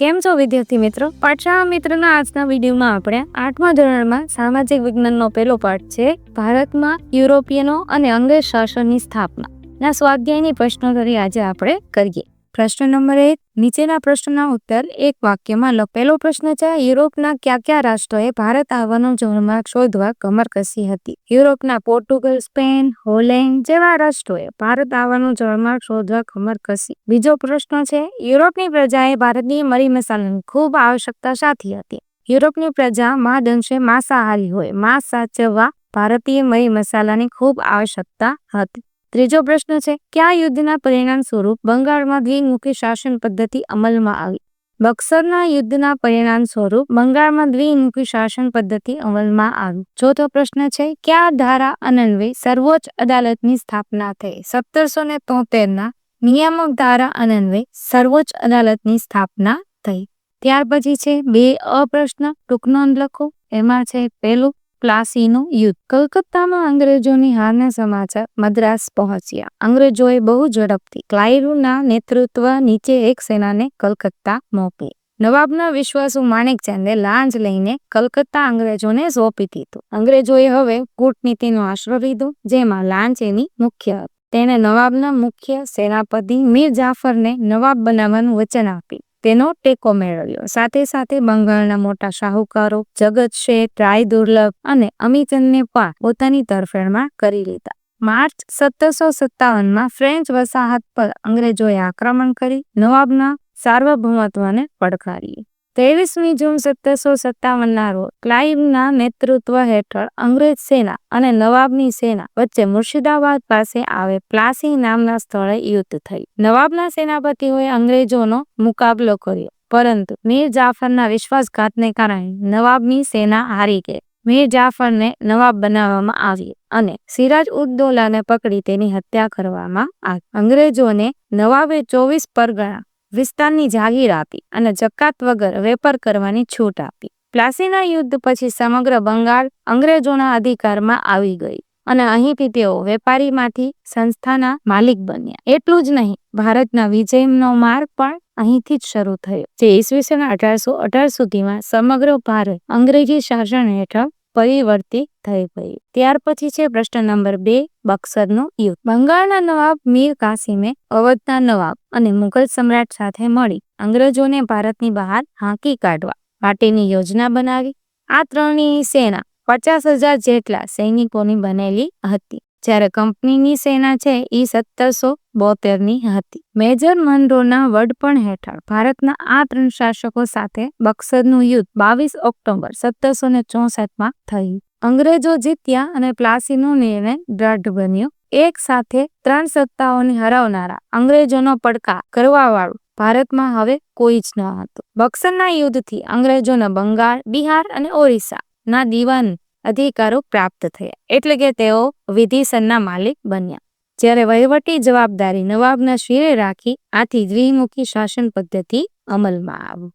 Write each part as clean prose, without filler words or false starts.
કેમ છો વિદ્યાર્થી મિત્રો? પાઠશાળા મિત્રના આજના વિડીયોમાં આપણે 8મા ધોરણમાં સામાજિક વિજ્ઞાનનો પહેલો પાઠ છે ભારતમાં યુરોપિયનો અને અંગ્રેજ શાસનની સ્થાપના ના સ્વાધ્યાયની પ્રશ્નોત્તરી આજે આપણે કરીએ. પ્રશ્ન નંબર 1. નીચેના પ્રશ્નના ઉત્તર એક વાક્યમાં લખો. પહેલો પ્રશ્ન છે યુરોપના કયા રાષ્ટ્રોએ ભારત આવવાનો જળમાર્ગ શોધવા કમર કસી હતી? યુરોપના પોર્ટુગલ, સ્પેન, હોલેન્ડ જેવા રાષ્ટ્રોએ ભારત આવવાનો જળમાર્ગ શોધવા કમર કસી. બીજો પ્રશ્ન છે યુરોપની પ્રજાએ ભારતીય મરી મસાલાની ખૂબ આવશ્યકતા શાથી હતી? યુરોપની પ્રજા મહદઅંશે માંસાહારી હોય માંસ સાચવવા ભારતીય મરી મસાલાની ખૂબ આવશ્યકતા હતી. ત્રીજો પ્રશ્ન છે કયા યુદ્ધના પરિણામ સ્વરૂપ બંગાળમાં દ્વિમુખી શાસન પદ્ધતિ અમલમાં આવી? બક્સરના યુદ્ધના પરિણામ સ્વરૂપ બંગાળમાં દ્વિમુખી શાસન પદ્ધતિ અમલમાં આવી. ચોથો પ્રશ્ન છે કયા ધારા અન્વયે સર્વોચ્ચ અદાલતની સ્થાપના થઈ? 1773 નિયામક ધારા અન્વયે સર્વોચ્ચ અદાલતની સ્થાપના થઈ. ત્યાર પછી છે 2 પ્રશ્ન ટૂંક નોંધ લખો. એમાં છે પહેલું પ્લાસીનું યુદ્ધ. કલકત્તામાં અંગ્રેજોની હારના સમાચાર મદ્રાસ પહોંચ્યા. અંગ્રેજોએ બહુ ઝડપથી ક્લાઈવના નેતૃત્વ નીચે એક સેનાને કલકત્તા મોકલી. નવાબના વિશ્વાસુ માણેકચંદે લાંચ લઈને કલકત્તા અંગ્રેજોને સોંપી દીધું. અંગ્રેજોએ હવે કૂટનીતિનો આશરો લીધો જેમાં લાંચ એની મુખ્ય હતી. તેણે નવાબના મુખ્ય સેનાપતિ મીર જાફરને નવાબ બનાવવાનું વચન આપી તેનો ટેકો મેળવ્યો. સાથે સાથે બંગાળના મોટા શાહુકારો જગત શેઠ, રાય દુર્લભ અને અમીચંદને પણ પોતાની તરફેણમાં કરી લીધા. માર્ચ 1757માં ફ્રેન્ચ વસાહત પર અંગ્રેજોએ આક્રમણ કરી નવાબના સાર્વભૌમત્વને પડકાર્યું. 23મી જૂન 1757ના રોજ ક્લાઇવના નેતૃત્વ હેઠળ અંગ્રેજ સેના અને નવાબની સેના વચ્ચે મુર્શિદાબાદ પાસે આવે પ્લાસી નામના સ્થળે યુદ્ધ થયું. નવાબના સેનાપતિઓએ અંગ્રેજોનો મુકાબલો કર્યો પરંતુ મીર જાફરના વિશ્વાસઘાતને કારણે નવાબની સેના હારી ગઈ. મીર જાફરને નવાબ બનાવવામાં આવ્યો અને સિરાજ ઉદ દૌલાને પકડી તેની હત્યા કરવામાં આવી. અંગ્રેજોને નવાબે 24 પરગણા વિસ્તારની જાગીર આપી અને જકાત વગર વેપાર કરવાની છૂટ આપી. પ્લાસીના યુદ્ધ પછી સમગ્ર બંગાળ અંગ્રેજોના અધિકારમાં આવી ગઈ અને અહીંથી તેઓ વેપારીમાંથી સંસ્થાના માલિક બન્યા. એટલું જ નહીં, ભારતના વિજયનો માર્ગ પણ અહીંથી જ શરૂ થયો જે ઈસવીસન 1818 સુધીમાં સમગ્ર ભારત અંગ્રેજી શાસન હેઠળ પરિવર્તિત થઈ ગયું. ત્યાર પછી છે પ્રશ્ન નંબર 2 બક્સરનું યુદ્ધ. બંગાળના નવાબ મીર કાસિમે અવધના નવાબ અને મુઘલ સમ્રાટ સાથે મળી અંગ્રેજોને ભારતની બહાર હાંકી કાઢવા માટેની યોજના બનાવી. આ ત્રણની સેના 50,000 જેટલા સૈનિકોની બનેલી હતી જ્યારે કંપનીની સેના છે એ 1772ની હતી. મેજર મનરોના વડપણ હેઠળ ભારતના આ 3 શાસકો સાથે બક્સરનું યુદ્ધ 22 ઓક્ટોબર 1764માં થયું. અંગ્રેજો જીત્યા અને પ્લાસીનો નિર્ણય દ્રઢ બન્યો. એક સાથે 3 સત્તાઓને હરાવનારા અંગ્રેજોનો પડકાર કરવાવાળું ભારતમાં હવે કોઈ જ ન હતું. બક્સરના યુદ્ધથી અંગ્રેજોને બંગાળ, બિહાર અને ઓરિસ્સા ના દીવાન અધિકારો પ્રાપ્ત થયા એટલે કે તેઓ વિધિસરના માલિક બન્યા. જ્યારે વહીવટી જવાબદારી નવાબના શિરે રાખી આથી દ્વિમુખી શાસન પદ્ધતિ અમલમાં આવી.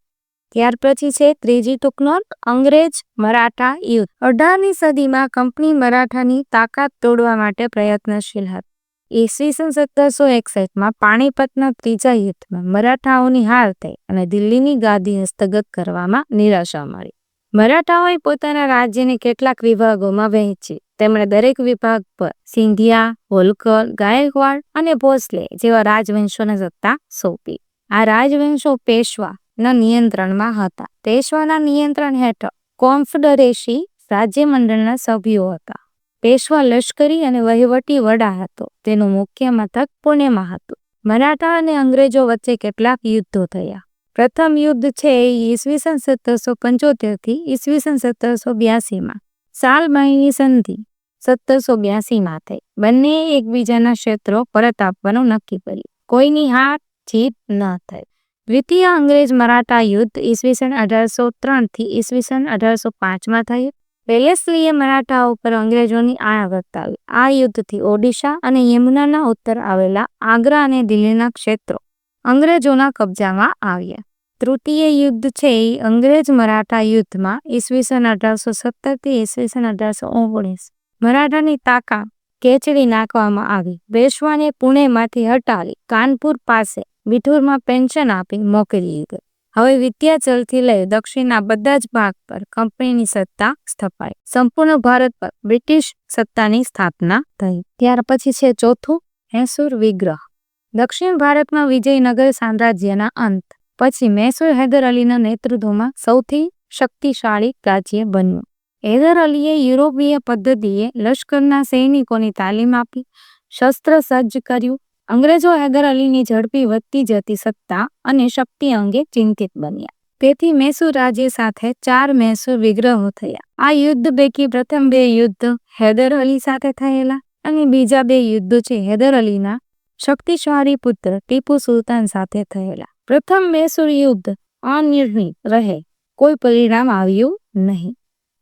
ત્યાર પછી છે ત્રીજી ટૂંક નોંધ અંગ્રેજ મરાઠા યુદ્ધ. 18મી સદીમાં કંપની મરાઠાની તાકાત તોડવા માટે પ્રયત્નશીલ હતી. ઈસવીસન 1761માં પાણીપતના ત્રીજા યુદ્ધમાં મરાઠાઓની હાર થઈ અને દિલ્હીની ગાદી હસ્તગત કરવામાં નિરાશા મળી. મરાઠાઓએ પોતાના રાજ્યને કેટલાક વિભાગોમાં વહેંચી. તેમણે દરેક વિભાગ પર સિંધિયા, હોલકર, ગાયકવાડ અને ભોસલે જેવા રાજવંશોને સત્તા સોંપી. આ રાજવંશો પેશવાના નિયંત્રણમાં હતા. પેશવાના નિયંત્રણ હેઠળ કોન્ફેડરેસી રાજ્યમંડળના સભ્યો હતા. પેશવા લશ્કરી અને વહીવટી વડા હતો. તેનું મુખ્ય મથક પુણેમાં હતું. મરાઠા અને અંગ્રેજો વચ્ચે કેટલાક યુદ્ધો થયા. પ્રથમ યુદ્ધ છે એ ઈસવીસન 1775 થી ઈસવીસન 1782માં સાલબાઈની સંધિ 1782માં થઈ. બંને એકબીજાના ક્ષેત્રો પરત આપવાનું નક્કી કર્યું. કોઈની હાર જીત ન થઈ. દ્વિતીય અંગ્રેજ મરાઠા યુદ્ધ ઈસવીસન 1803 થી ઈસવીસન 1805માં થયું. વેલેસ્લીએ મરાઠાઓ પર અંગ્રેજોની આણા વર્તાવી. આ યુદ્ધથી ઓડિશા અને યમુનાના ઉત્તર આવેલા આગ્રા અને દિલ્હીના ક્ષેત્રો અંગ્રેજોના કબજામાં આવ્યા. તૃતીય યુદ્ધ છે એ અંગ્રેજ મરાઠા યુદ્ધમાં ઈસવીસન 1817 થી ઈસવીસન 1819 મરાઠાની તાકાત કેચડી નાખવામાં આવી. પેશવાને પુણેમાંથી હટાવી કાનપુર પાસે બિઠુરમાં પેન્શન આપી મોકલી ગઈ. હવે વિંધ્યાચલથી લઈ દક્ષિણના બધા જ ભાગ પર કંપનીની સત્તા સ્થપાઈ. સંપૂર્ણ ભારત પર બ્રિટિશ સત્તાની સ્થાપના થઈ. ત્યાર પછી છે ચોથું, મૈસૂર વિગ્રહ. દક્ષિણ ભારતમાં વિજયનગર સામ્રાજ્યના અંત પછી મૈસૂર હૈદર અલીના નેતૃત્વમાં સૌથી શક્તિશાળી રાજ્ય બન્યું. હૈદર અલીએ યુરોપીય પદ્ધતિએ લશ્કરના સૈનિકોની તાલીમ આપી, શસ્ત્ર સજ્જ કર્યું. અંગ્રેજો હૈદર અલીની ઝડપી વધતી જતી સત્તા અને શક્તિ અંગે ચિંતિત બન્યા. તેથી મૈસૂર રાજ્ય સાથે 4 મૈસૂર વિગ્રહો થયા. આ યુદ્ધ પૈકી પ્રથમ 2 યુદ્ધ હૈદર અલી સાથે થયેલા અને બીજા 2 યુદ્ધો છે હૈદર અલીના શક્તિશાળી પુત્ર ટીપુ સુલતાન સાથે થયેલા. પ્રથમ મૈસૂર યુદ્ધ અનિર્ણિત રહે, કોઈ પરિણામ આવ્યું નહીં.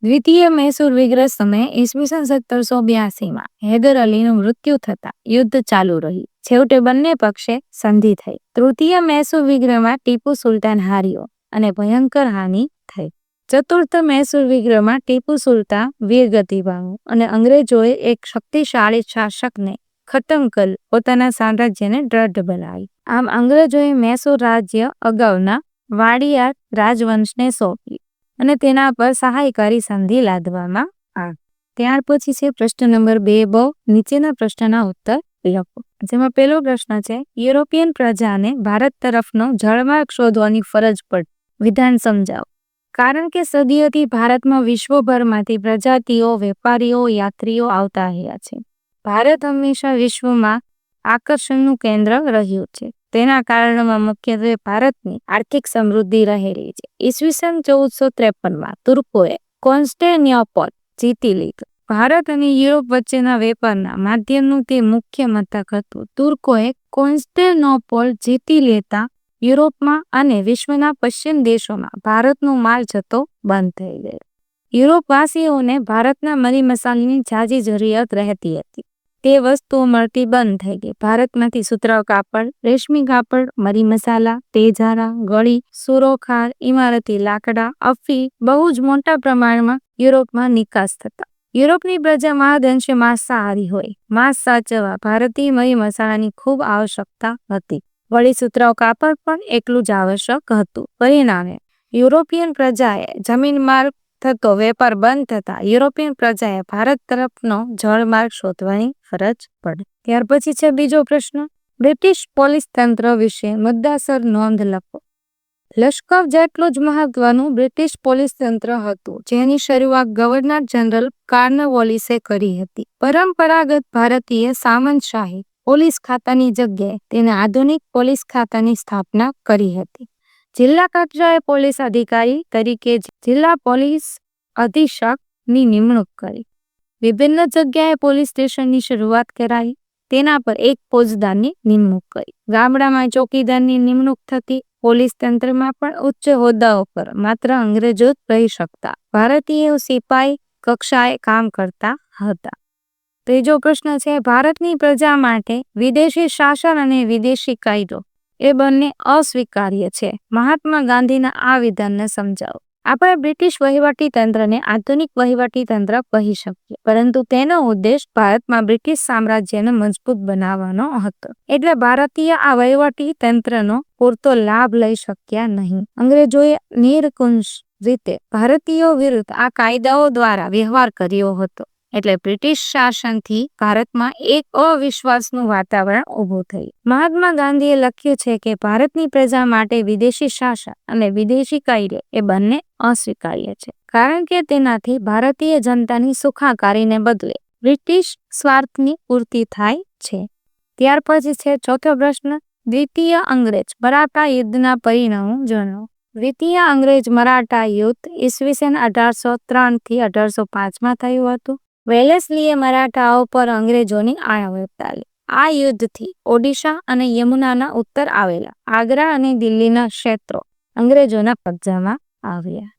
દ્વિતીય મૈસૂર વિગ્રહ સમયે ઈસવીસન 1782માં હૈદર અલીનું મૃત્યુ થતાં યુદ્ધ ચાલુ રહ્યું. છેવટે બંને પક્ષે સંધિ થઈ. તૃતીય મૈસૂર વિગ્રહમાં ટીપુ સુલતાન હાર્યો અને ભયંકર હાનિ થઈ. ચતુર્થ મૈસૂર વિગ્રહમાં ટીપુ સુલતાન વીરગતિ પામ્યો અને અંગ્રેજોએ એક શક્તિશાળી શાસકને ખતમ કરી પોતાના સામ્રાજ્યને દ્રઢ બનાવી. આમ અંગ્રેજોએ મૈસૂર રાજ્ય અગાઉના વાડિયાર રાજવંશને સોંપ્યું અને તેના પર સહાયકારી સંધિ લાદવામાં આવી. ત્યાર પછી છે પ્રશ્ન નંબર 2 બ. નીચેના પ્રશ્નના ઉત્તર લખો. જેમાં પહેલો પ્રશ્ન છે, યુરોપિયન પ્રજાને ભારત તરફનો જળમાર્ગ શોધવાની ફરજ પડી. વિધાન સમજાવો. કારણ કે સદીઓથી ભારતમાં વિશ્વભરમાંથી પ્રજાતિઓ, વેપારીઓ, યાત્રીઓ આવતા રહ્યા છે. ભારત હંમેશા વિશ્વમાં આકર્ષણનું કેન્દ્ર રહ્યું છે. તેના કારણમાં મુખ્યત્વે ભારતની આર્થિક સમૃદ્ધિ રહેલી છે. ઈસવીસન 1453માં તુર્કોએ કોન્સ્ટેન્ટિનોપલ જીતી લીધું. ભારત અને યુરોપ વચ્ચેના વેપારના માધ્યમનું તે મુખ્ય મથક હતું. તુર્કોએ કોન્સ્ટેન્ટિનોપલ જીતી લેતા યુરોપમાં અને વિશ્વના પશ્ચિમ દેશોમાં ભારતનો માલ જથ્થો બંધ થઈ ગયો. યુરોપવાસીઓને ભારતના મરી મસાલાની ઝાઝી જરૂરિયાત રહેતી હતી. તે વસ્તુઓ મળતી બંધ થઈ ગઈ. ભારતમાંથી સુતરાઉ કાપડ, રેશમી કાપડ, મરી મસાલા, તેજારા, ગળી, સુરોખાર, ઇમારતી લાકડા, અફી બહુ જ મોટા પ્રમાણમાં યુરોપમાં નિકાસ થતા. યુરોપની પ્રજા મહદઅંશે માંસાહારી હોય. માંસ સાચવવા ભારતીય મરી મસાલાની ખૂબ આવશ્યકતા હતી. વળી સુતરાઉ કાપડ પણ એટલું જ આવશ્યક હતું. પરિણામે યુરોપિયન પ્રજાએ જમીન માર્ગ થતો વેપાર બંધ થતા યુરોપિયન પ્રજાએ ભારત તરફનો જળમાર્ગ શોધવાની ફરજ પડી. ત્યાર પછી છે બીજો પ્રશ્ન, બ્રિટિશ પોલીસ તંત્ર વિશે મુદ્દાસર નોંધ લખો. લશ્કર જેટલું જ મહત્વનું બ્રિટિશ પોલીસ તંત્ર હતું, જેની શરૂઆત ગવર્નર જનરલ કોર્નવાલિસે કરી હતી. પરંપરાગત ભારતીય સામંતશાહી પોલીસ ખાતાની જગ્યાએ તેને આધુનિક પોલીસ ખાતાની સ્થાપના કરી હતી. જિલ્લા કક્ષાએ પોલીસ અધિકારી તરીકે જિલ્લા પોલીસ અધિક્ષકની નિમણૂક કરી. વિભિન્ન જગ્યાએ પોલીસ સ્ટેશનની શરૂઆત કરાઈ. તેના પર એક ફોજદારની નિમણૂક કરી. ગામડામાં ચોકીદારની નિમણૂક થતી. પોલીસ તંત્રમાં પણ ઉચ્ચ હોદ્દાઓ પર માત્ર અંગ્રેજો જ રહી શકતા. ભારતીયો સિપાઈ કક્ષાએ કામ કરતા હતા. ત્રીજો પ્રશ્ન છે, ભારતની પ્રજા માટે વિદેશી શાસન અને વિદેશી કાયદો એ બંને અસ્વીકાર્ય છે. મહાત્મા ગાંધીના આ વિધાનને સમજાવો. આપણે બ્રિટિશ વહીવટી તંત્રને આધુનિક વહીવટી તંત્ર કહી શકીએ, પરંતુ તેનો ઉદ્દેશ ભારતમાં બ્રિટિશ સામ્રાજ્યને મજબૂત બનાવવાનો હતો. એટલે ભારતીય આ વહીવટી તંત્રનો પૂરતો લાભ લઈ શક્યા નહીં. અંગ્રેજોએ નિરંકુશ રીતે ભારતીયો વિરુદ્ધ આ કાયદાઓ દ્વારા વ્યવહાર કર્યો હતો. એટલે બ્રિટિશ શાસનથી ભારતમાં એક અવિશ્વાસનું વાતાવરણ ઊભું થયું. મહાત્મા ગાંધીએ લખ્યું છે કે ભારતની પ્રજા માટે વિદેશી શાસન અને વિદેશી કાયદો એ બંને અસ્વીકાર્ય છે, કારણ કે તેનાથી ભારતીય જનતાની સુખાકારીને બદલે બ્રિટિશ સ્વાર્થની પૂર્તિ થાય છે. ત્યાર પછી છે ચોથો પ્રશ્ન, દ્વિતીય અંગ્રેજ મરાઠા યુદ્ધના પરિણામો જણાવો. દ્વિતીય અંગ્રેજ મરાઠા યુદ્ધ ઈસવીસન 1803 થી 1805માં થયું હતું. વેલેસ્લીએ મરાઠાઓ પર અંગ્રેજોની આળ વર્તાવી. આ યુદ્ધથી ઓડિશા અને યમુનાના ઉત્તર આવેલા આગ્રા અને દિલ્હીના ક્ષેત્રો અંગ્રેજોના કબજામાં આવ્યા.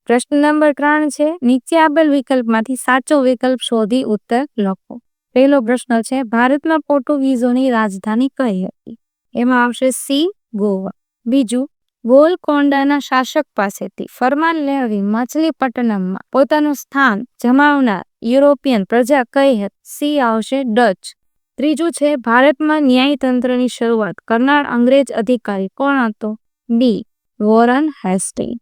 પ્રશ્ન નંબર 3 છે, નીચે આપેલ વિકલ્પમાંથી સાચો વિકલ્પ શોધી ઉત્તર લખો. પહેલો પ્રશ્ન છે, ભારતમાં પોર્ટુગીઝોની રાજધાની કઈ હતી? એમાં આવશે સી, ગોવા. બીજું, ગોલકોંડાના શાસક પાસેથી ફરમાન લેવી મછલીપટ્ટનમમાં પોતાનું સ્થાન જમાવનાર યુરોપિયન પ્રજા કઈ હતી? સી આવશે ડચ. ત્રીજું છે, ભારતમાં ન્યાયતંત્રની શરૂઆત કરનાર અંગ્રેજ અધિકારી કોણ હતો? બી, વોરન હેસ્ટિંગ.